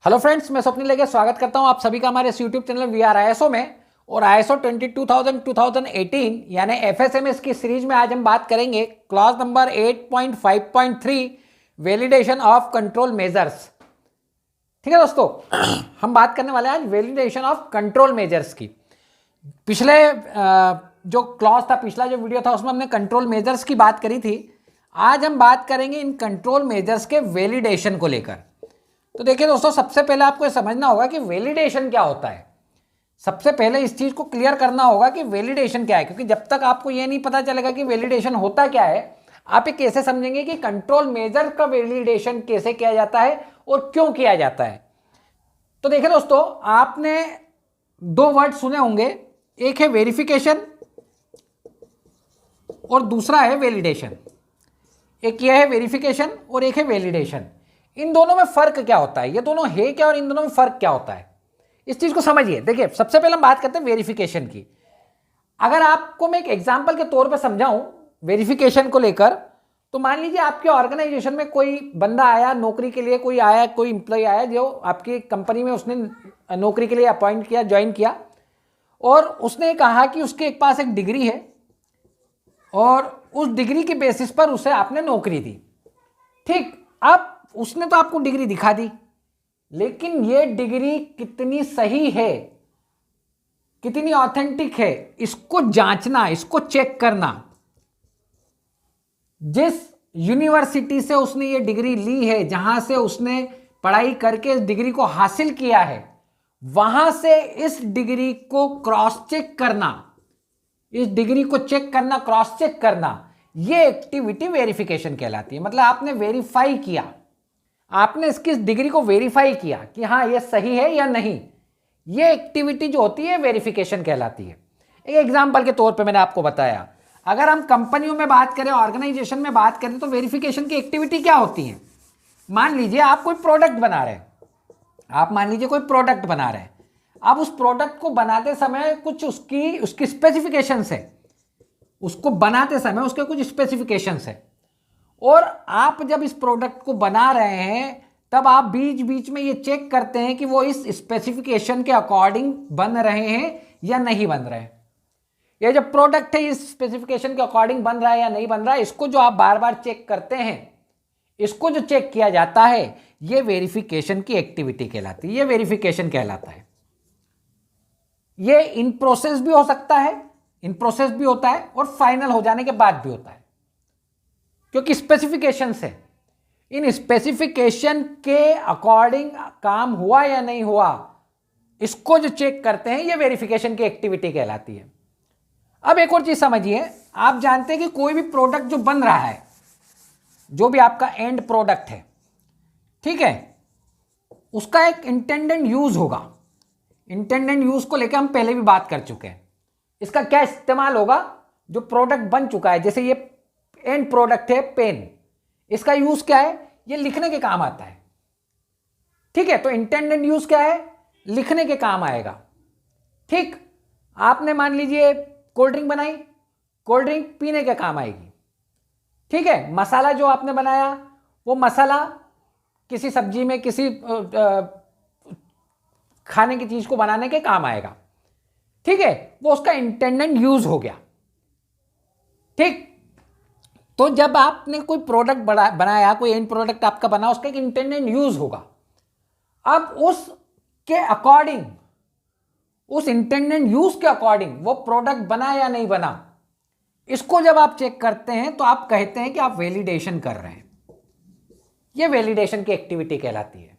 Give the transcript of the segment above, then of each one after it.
Hello friends, मैं स्वप्निल लेके स्वागत करता हूं आप सभी का हमारे यूट्यूब चैनल वीआर आईएसओ में। और आईएसओ 22000-2018 यानी एफएसएमएस की सीरीज में आज हम बात करेंगे clause number 8.5.3 validation of control measures. ठीक है दोस्तों, हम बात करने वाले हैं आज वैलिडेशन ऑफ कंट्रोल मेजर्स की। पिछले जो क्लॉज था, पिछला जो वीडियो था, उसमें हमने कंट्रोल मेजर्स की बात करी थी। आज हम बात करेंगे इन कंट्रोल मेजर्स के वैलिडेशन को लेकर। तो देखिए दोस्तों, सबसे पहले आपको ये समझना होगा कि वैलिडेशन क्या होता है। सबसे पहले इस चीज को क्लियर करना होगा कि वैलिडेशन क्या है, क्योंकि जब तक आपको ये नहीं पता चलेगा कि वैलिडेशन होता क्या है, आप ये कैसे समझेंगे कि कंट्रोल मेजर का वैलिडेशन कैसे किया जाता है और क्यों किया जाता है। तो देखिए दोस्तों, आपने दो वर्ड सुने होंगे, एक है वेरिफिकेशन और दूसरा है वैलिडेशन। एक ये है वेरिफिकेशन और एक है वैलिडेशन। इन दोनों में फर्क क्या होता है, ये दोनों है क्या और इन दोनों में फर्क क्या होता है, इस चीज को समझिए। देखिए, सबसे पहले हम बात करते हैं वेरिफिकेशन की। अगर आपको मैं एक एग्जांपल के तौर पे समझाऊं वेरिफिकेशन को लेकर, तो मान लीजिए आपके ऑर्गेनाइजेशन में कोई बंदा आया नौकरी के लिए, कोई आया, कोई इंप्लॉय आया जो आपकी कंपनी में उसने नौकरी के लिए अपॉइंट किया, ज्वाइन किया, और उसने कहा कि उसके पास एक डिग्री है और उस डिग्री के बेसिस पर उसे आपने नौकरी दी। ठीक, अब उसने तो आपको डिग्री दिखा दी, लेकिन ये डिग्री कितनी सही है, कितनी ऑथेंटिक है, इसको जांचना, इसको चेक करना। जिस यूनिवर्सिटी से उसने ये डिग्री ली है, जहां से उसने पढ़ाई करके इस डिग्री को हासिल किया है, वहां से इस डिग्री को क्रॉस चेक करना, इस डिग्री को चेक करना, क्रॉस चेक करना, ये एक्टिविटी वेरिफिकेशन कहलाती है। मतलब आपने वेरीफाई किया, आपने इसकी डिग्री को वेरीफाई किया कि हाँ ये सही है या नहीं। ये एक्टिविटी जो होती है वेरिफिकेशन कहलाती है। एक एग्जांपल के तौर पे मैंने आपको बताया, अगर हम कंपनियों में बात करें, ऑर्गेनाइजेशन में बात करें, तो वेरिफिकेशन की एक्टिविटी क्या होती है। मान लीजिए आप कोई प्रोडक्ट बना रहे हैं, आप मान लीजिए कोई प्रोडक्ट बना रहे हैं। अब उस प्रोडक्ट को बनाते समय कुछ उसकी स्पेसिफिकेशंस है, उसको बनाते समय उसके कुछ स्पेसिफिकेशंस है, और आप जब इस प्रोडक्ट को बना रहे हैं तब आप बीच बीच में ये चेक करते हैं कि वो इस स्पेसिफिकेशन के अकॉर्डिंग बन रहे हैं या नहीं बन रहे हैं। ये जो प्रोडक्ट है इस स्पेसिफिकेशन के अकॉर्डिंग बन रहा है या नहीं बन रहा है, इसको जो आप बार बार चेक करते हैं, इसको जो चेक किया जाता है, ये वेरिफिकेशन की एक्टिविटी कहलाती है, ये वेरिफिकेशन कहलाता है। ये इन प्रोसेस भी हो सकता है, इन प्रोसेस भी होता है और फाइनल हो जाने के बाद भी होता है, क्योंकि स्पेसिफिकेशंस है। इन स्पेसिफिकेशन के अकॉर्डिंग काम हुआ या नहीं हुआ, इसको जो चेक करते हैं, ये वेरिफिकेशन की एक्टिविटी कहलाती है। अब एक और चीज समझिए, आप जानते हैं कि कोई भी प्रोडक्ट जो बन रहा है, जो भी आपका एंड प्रोडक्ट है, ठीक है, उसका एक इंटेंडेड यूज होगा। इंटेंडेड यूज को लेकर हम पहले भी बात कर चुके हैं। इसका क्या इस्तेमाल होगा, जो प्रोडक्ट बन चुका है, जैसे ये एंड प्रोडक्ट है पेन, इसका यूज क्या है, ये लिखने के काम आता है। ठीक है, तो इंटेंडेड यूज क्या है, लिखने के काम आएगा। ठीक, आपने मान लीजिए कोल्ड ड्रिंक बनाई, कोल्ड ड्रिंक पीने के काम आएगी। ठीक है, मसाला जो आपने बनाया, वो मसाला किसी सब्जी में, किसी खाने की चीज को बनाने के काम आएगा। ठीक है, वो उसका इंटेंडेड यूज हो गया। ठीक, तो जब आपने कोई प्रोडक्ट बनाया, कोई एंड प्रोडक्ट आपका बना, उसका एक इंटेंडेड यूज होगा। अब उसके अकॉर्डिंग, उस इंटेंडेड यूज के अकॉर्डिंग वो प्रोडक्ट बना या नहीं बना, इसको जब आप चेक करते हैं तो आप कहते हैं कि आप वैलिडेशन कर रहे हैं। ये वैलिडेशन की एक्टिविटी कहलाती है।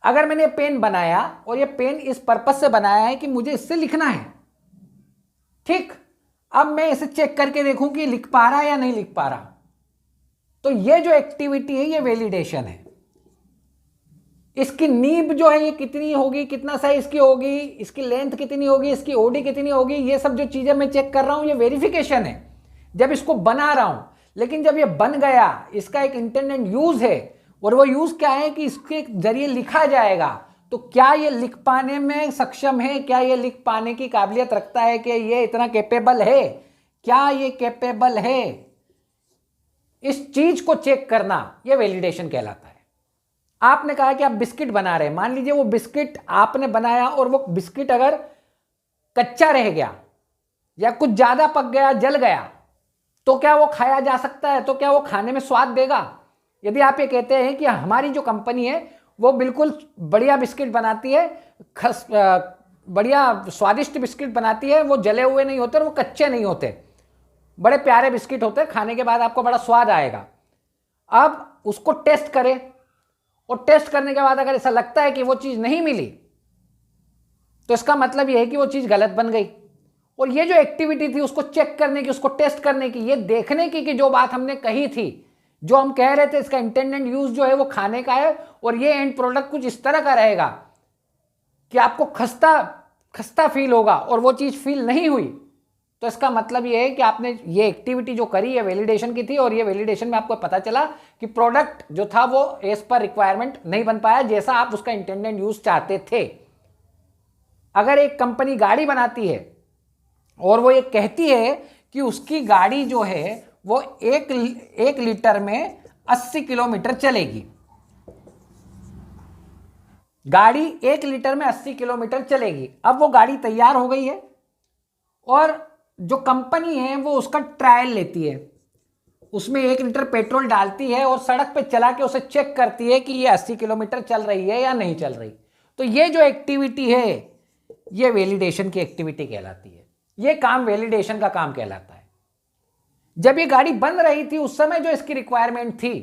अगर मैंने पेन बनाया और ये पेन इस पर्पस से बनाया है कि मुझे इससे लिखना है, ठीक, अब मैं इसे चेक करके देखूं कि लिख पा रहा है या नहीं लिख पा रहा, तो ये जो एक्टिविटी है, ये वैलिडेशन है। इसकी नीब जो है, ये कितनी होगी, कितना साइज की होगी, इसकी लेंथ कितनी होगी, इसकी ओडी कितनी होगी, ये सब जो चीजें मैं चेक कर रहा हूं, ये वेरिफिकेशन है जब इसको बना रहा हूं। लेकिन जब ये बन गया, इसका एक इंटेंडेड यूज है, और वो यूज क्या है कि इसके जरिए लिखा जाएगा, तो क्या ये लिख पाने में सक्षम है, क्या ये लिख पाने की काबिलियत रखता है, कि ये इतना कैपेबल है, क्या ये कैपेबल है, इस चीज को चेक करना, ये वैलिडेशन कहलाता है। आपने कहा कि आप बिस्किट बना रहे हैं, मान लीजिए वो बिस्किट आपने बनाया और वो बिस्किट अगर कच्चा रह गया या कुछ ज्यादा पक गया, जल गया, तो क्या वो खाया जा सकता है? तो क्या वो खाने में स्वाद देगा? यदि आप ये कहते हैं कि हमारी जो कंपनी है वो बिल्कुल बढ़िया बिस्किट बनाती है, बढ़िया स्वादिष्ट बिस्किट बनाती है, वो जले हुए नहीं होते और वो कच्चे नहीं होते, बड़े प्यारे बिस्किट होते हैं, खाने के बाद आपको बड़ा स्वाद आएगा। अब उसको टेस्ट करें और टेस्ट करने के बाद अगर ऐसा लगता है कि वो चीज नहीं मिली, तो इसका मतलब यह है कि वो चीज गलत बन गई। और ये जो एक्टिविटी थी उसको चेक करने की, उसको टेस्ट करने की, ये देखने की कि जो बात हमने कही थी, जो हम कह रहे थे इसका इंटेंडेड यूज जो है वो खाने का है और ये एंड प्रोडक्ट कुछ इस तरह का रहेगा कि आपको खस्ता खस्ता फील होगा और वो चीज फील नहीं हुई, तो इसका मतलब ये है कि आपने ये एक्टिविटी जो करी है वैलिडेशन की थी और ये वैलिडेशन में आपको पता चला कि प्रोडक्ट जो था वो एज पर रिक्वायरमेंट नहीं बन पाया जैसा आप उसका इंटेंडेड यूज चाहते थे। अगर एक कंपनी गाड़ी बनाती है और वो ये कहती है कि उसकी गाड़ी जो है वो एक लीटर में 80 किलोमीटर चलेगी, गाड़ी 1 लीटर में 80 किलोमीटर चलेगी। अब वो गाड़ी तैयार हो गई है और जो कंपनी है वो उसका ट्रायल लेती है, उसमें 1 लीटर पेट्रोल डालती है और सड़क पे चला के उसे चेक करती है कि ये 80 किलोमीटर चल रही है या नहीं चल रही। तो ये जो एक्टिविटी है ये वैलिडेशन की एक्टिविटी कहलाती है, ये काम वैलिडेशन का काम कहलाता है। जब ये गाड़ी बन रही थी उस समय जो इसकी रिक्वायरमेंट थी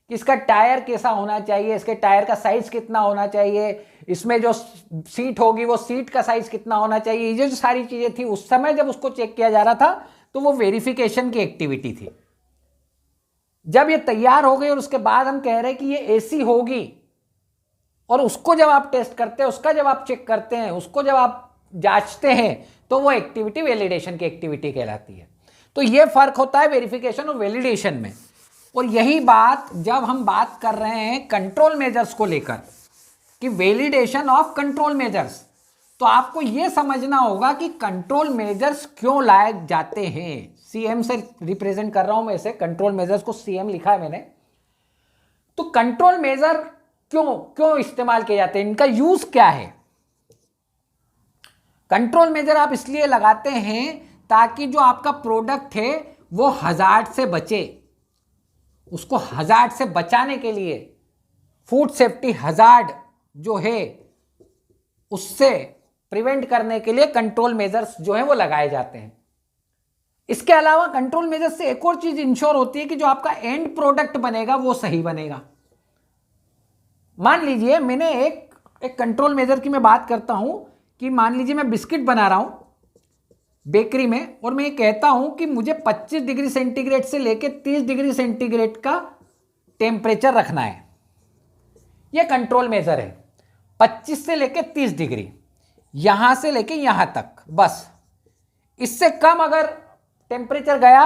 कि इसका टायर कैसा होना चाहिए, इसके टायर का साइज कितना होना चाहिए, इसमें जो सीट होगी वो सीट का साइज कितना होना चाहिए, ये जो सारी चीजें थी उस समय जब उसको चेक किया जा रहा था तो वो वेरिफिकेशन की एक्टिविटी थी। जब ये तैयार हो गई और उसके बाद हम कह रहे हैं कि ये एसी होगी और उसको जब आप टेस्ट करते हैं, उसका जब आप चेक करते हैं, उसको जब आप जांचते हैं, तो वो एक्टिविटी वैलिडेशन की एक्टिविटी कहलाती है। तो ये फर्क होता है वेरिफिकेशन और वैलिडेशन में। और यही बात जब हम बात कर रहे हैं कंट्रोल मेजर्स को लेकर कि वैलिडेशन ऑफ कंट्रोल मेजर्स, तो आपको यह समझना होगा कि कंट्रोल मेजर्स क्यों लाए जाते हैं। सीएम से रिप्रेजेंट कर रहा हूं मैं इसे, कंट्रोल मेजर्स को सीएम लिखा है मैंने। तो कंट्रोल मेजर क्यों क्यों इस्तेमाल किए जाते हैं, इनका यूज क्या है? कंट्रोल मेजर आप इसलिए लगाते हैं ताकि जो आपका प्रोडक्ट है वो हजार्ड से बचे, उसको हजार्ड से बचाने के लिए फूड सेफ्टी हजार्ड जो है उससे प्रिवेंट करने के लिए कंट्रोल मेजर्स जो है वो लगाए जाते हैं। इसके अलावा कंट्रोल मेजर्स से एक और चीज इंश्योर होती है कि जो आपका एंड प्रोडक्ट बनेगा वो सही बनेगा। मान लीजिए मैंने एक कंट्रोल मेजर की मैं बात करता हूं कि मान लीजिए मैं बिस्किट बना रहा हूं बेकरी में और मैं ये कहता हूं कि मुझे 25 डिग्री सेंटीग्रेड से लेकर 30 डिग्री सेंटीग्रेड का टेम्परेचर रखना है। यह कंट्रोल मेजर है, 25 से लेकर 30 डिग्री, यहां से लेकर यहां तक, बस। इससे कम अगर टेम्परेचर गया,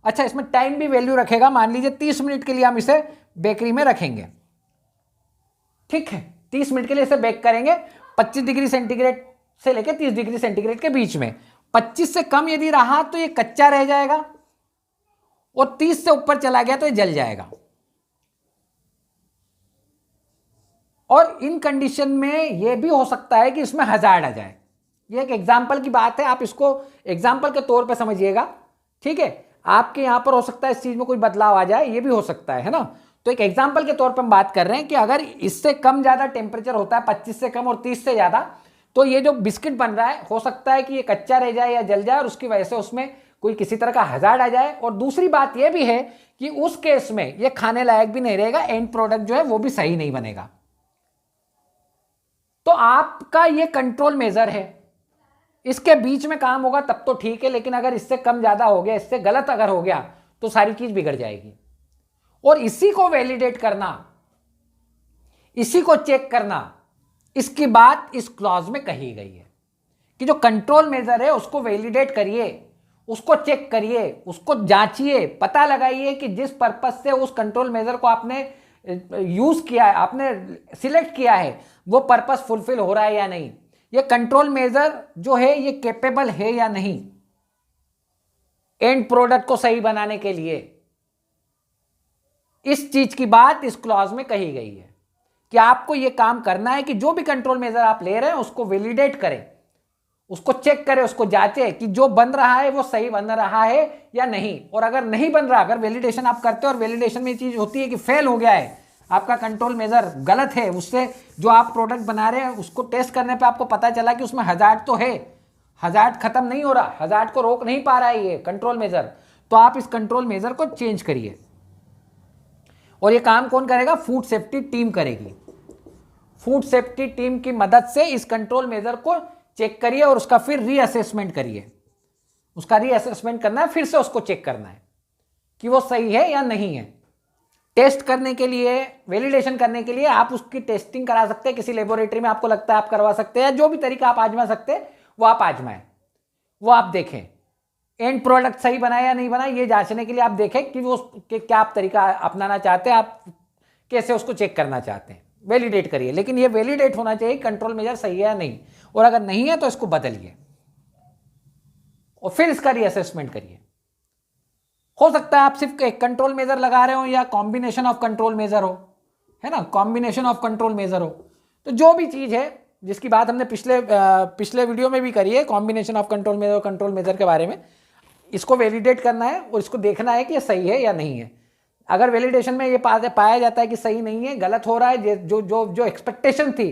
अच्छा इसमें टाइम भी वैल्यू रखेगा, मान लीजिए 30 मिनट के लिए हम इसे बेकरी में रखेंगे, ठीक है, 30 मिनट के लिए इसे बेक करेंगे 25 डिग्री सेंटीग्रेड से लेकर 30 डिग्री सेंटीग्रेड के बीच में। 25 से कम यदि रहा तो ये कच्चा रह जाएगा और 30 से ऊपर चला गया तो ये जल जाएगा। और इन कंडीशन में यह भी हो सकता है कि इसमें हजार्ड आ जाए। ये एक एग्जाम्पल की बात है, आप इसको एग्जाम्पल के तौर पे समझिएगा, ठीक है। आपके यहां पर हो सकता है इस चीज में कोई बदलाव आ जाए, ये भी हो सकता है ना। तो एक एग्जाम्पल के तौर पे हम बात कर रहे हैं कि अगर इससे कम ज्यादा टेम्परेचर होता है, 25 से कम और 30 से ज्यादा, तो ये जो बिस्किट बन रहा है हो सकता है कि ये कच्चा रह जाए या जल जाए और उसकी वजह से उसमें कोई किसी तरह का हजार्ड आ जाए। और दूसरी बात यह भी है कि उस केस में ये खाने लायक भी नहीं रहेगा, एंड प्रोडक्ट जो है वो भी सही नहीं बनेगा। तो आपका ये कंट्रोल मेजर है, इसके बीच में काम होगा तब तो ठीक है, लेकिन अगर इससे कम ज्यादा हो गया, इससे गलत अगर हो गया तो सारी चीज बिगड़ जाएगी। और इसी को वैलिडेट करना, इसी को चेक करना, इसकी बात इस क्लॉज में कही गई है कि जो कंट्रोल मेजर है उसको वैलिडेट करिए, उसको चेक करिए, उसको जांचिए, पता लगाइए कि जिस पर्पस से उस कंट्रोल मेजर को आपने यूज किया है, आपने सिलेक्ट किया है, वो पर्पस फुलफिल हो रहा है या नहीं, ये कंट्रोल मेजर जो है ये कैपेबल है या नहीं एंड प्रोडक्ट को सही बनाने के लिए। इस चीज की बात इस क्लॉज में कही गई है कि आपको ये काम करना है कि जो भी कंट्रोल मेजर आप ले रहे हैं उसको वैलिडेट करें, उसको चेक करें, उसको जांचे कि जो बन रहा है वो सही बन रहा है या नहीं। और अगर नहीं बन रहा, अगर वैलिडेशन आप करते हो और वैलिडेशन में चीज होती है कि फेल हो गया है, आपका कंट्रोल मेजर गलत है, उससे जो आप प्रोडक्ट बना रहे हैं उसको टेस्ट करने पे आपको पता चला कि उसमें हजार्ड तो है, हजार्ड खत्म नहीं हो रहा, हजार्ड को रोक नहीं पा रहा है ये कंट्रोल मेजर, तो आप इस कंट्रोल मेजर को चेंज करिए। और ये काम कौन करेगा? फूड सेफ्टी टीम करेगी। फूड सेफ्टी टीम की मदद से इस कंट्रोल मेजर को चेक करिए और उसका फिर रीअसेसमेंट करिए। उसका रीअसेसमेंट करना है, फिर से उसको चेक करना है कि वो सही है या नहीं है। टेस्ट करने के लिए, वैलिडेशन करने के लिए आप उसकी टेस्टिंग करा सकते हैं किसी लेबोरेटरी में, आपको लगता है आप करवा सकते हैं, जो भी तरीका आप आजमा सकते हैं वो आप आजमाएं, वो आप देखें एंड प्रोडक्ट सही बना या नहीं बना, ये जांचने के लिए आप देखें कि वो क्या आप तरीका अपनाना चाहते हैं, आप कैसे उसको चेक करना चाहते हैं, वैलिडेट करिए। लेकिन ये वैलिडेट होना चाहिए कंट्रोल मेजर सही है या नहीं, और अगर नहीं है तो इसको बदलिए और फिर इसका रीअसेसमेंट करिए। हो सकता है आप सिर्फ एक कंट्रोल मेजर लगा रहे हो या कॉम्बिनेशन ऑफ कंट्रोल मेजर हो, है ना, कॉम्बिनेशन ऑफ कंट्रोल मेजर हो। तो जो भी चीज़ है जिसकी बात हमने पिछले वीडियो में भी करी है, कॉम्बिनेशन ऑफ कंट्रोल मेजर और कंट्रोल मेजर के बारे में, इसको वैलिडेट करना है और इसको देखना है कि ये सही है या नहीं है। अगर वैलिडेशन में ये पाया जाता है कि सही नहीं है, गलत हो रहा है, जो जो जो एक्सपेक्टेशन थी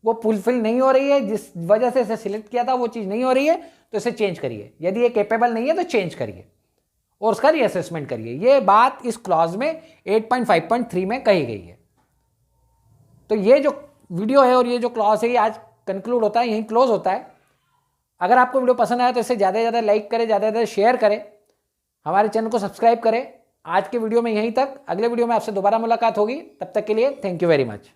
वो फुलफिल नहीं हो रही है, जिस वजह से इसे सिलेक्ट किया था वो चीज़ नहीं हो रही है, तो इसे चेंज करिए। यदि ये कैपेबल नहीं है तो चेंज करिए और उसका रीअसेसमेंट करिए। ये बात इस क्लॉज में 8.5.3 में कही गई है। तो ये जो वीडियो है और ये जो क्लॉज है ये आज कंक्लूड होता है, यहीं क्लोज होता है। अगर आपको वीडियो पसंद आया तो इसे ज़्यादा से ज़्यादा लाइक करें, ज़्यादा से ज़्यादा शेयर करें, हमारे चैनल को सब्सक्राइब करें। आज के वीडियो में यहीं तक, अगले वीडियो में आपसे दोबारा मुलाकात होगी, तब तक के लिए थैंक यू वेरी मच।